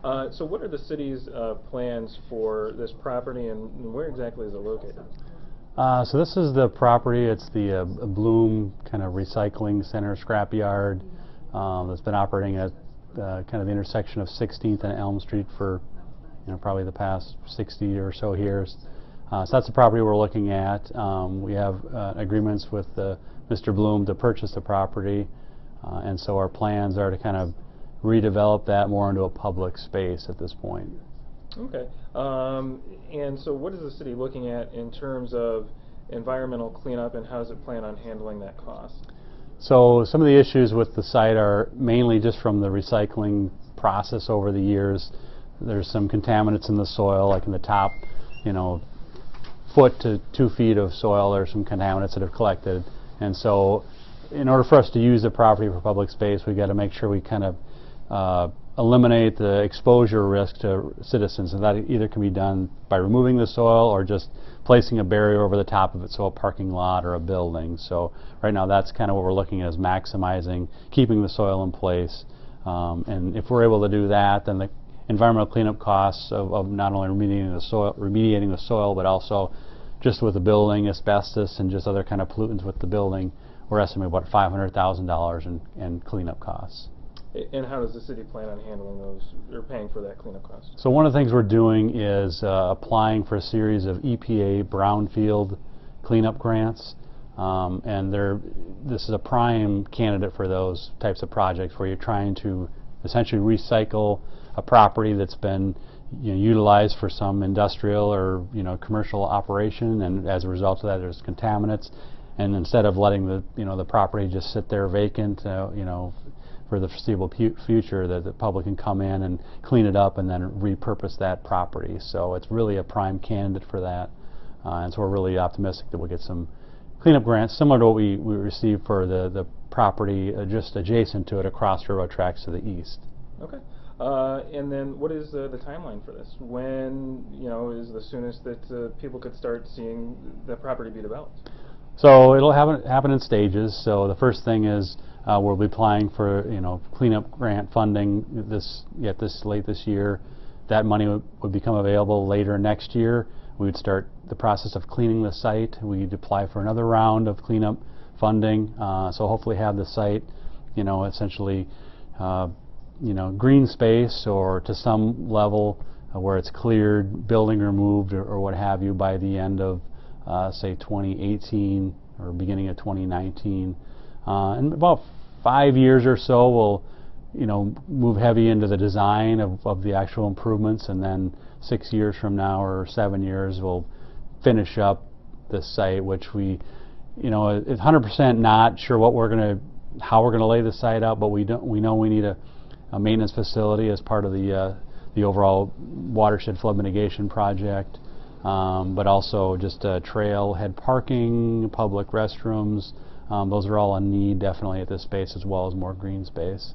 So what are the city's plans for this property, and where exactly is it located? So this is the property. It's the Blum kind of recycling center scrapyard that's been operating at kind of the intersection of 16th and Elm Street for probably the past 60 or so years. So that's the property we're looking at. We have agreements with Mr. Blum to purchase the property, and so our plans are to kind of redevelop that more into a public space at this point. Okay. And so what is the city looking at in terms of environmental cleanup, and how does it plan on handling that cost? So some of the issues with the site are mainly just from the recycling process over the years. There's some contaminants in the soil, like in the top, foot to 2 feet of soil. There's some contaminants that have collected, and so in order for us to use the property for public space, we've got to make sure we kind of eliminate the exposure risk to citizens, and that either can be done by removing the soil or just placing a barrier over the top of it, so a parking lot or a building. So right now that's kind of what we're looking at, is maximizing keeping the soil in place, and if we're able to do that, then the environmental cleanup costs of not only remediating the soil, but also just with the building, asbestos and just other kind of pollutants with the building, we're estimating about $500,000 in cleanup costs. And how does the city plan on handling those, or paying for that cleanup cost? So one of the things we're doing is applying for a series of EPA brownfield cleanup grants, and this is a prime candidate for those types of projects where you're trying to essentially recycle a property that's been utilized for some industrial or commercial operation, and as a result of that there's contaminants, and instead of letting the property just sit there vacant for the foreseeable future, that the public can come in and clean it up and then repurpose that property. So it's really a prime candidate for that, and so we're really optimistic that we'll get some cleanup grants similar to what we received for the property just adjacent to it across railroad tracks to the east. Okay. And then what is the timeline for this? When is the soonest that people could start seeing the property be developed? So it'll happen in stages. So the first thing is we'll be applying for cleanup grant funding late this year. That money would become available later next year. We would start the process of cleaning the site. We'd apply for another round of cleanup funding. So hopefully have the site essentially green space, or to some level where it's cleared, building removed, or what have you, by the end of say 2018 or beginning of 2019. In about 5 years or so we'll move heavy into the design of the actual improvements, and then 6 years from now or 7 years we'll finish up the site, which we it's 100% not sure how we're gonna lay the site out, but we know we need a maintenance facility as part of the overall watershed flood mitigation project, but also just trailhead parking, public restrooms. Those are all a need definitely at this space, as well as more green space.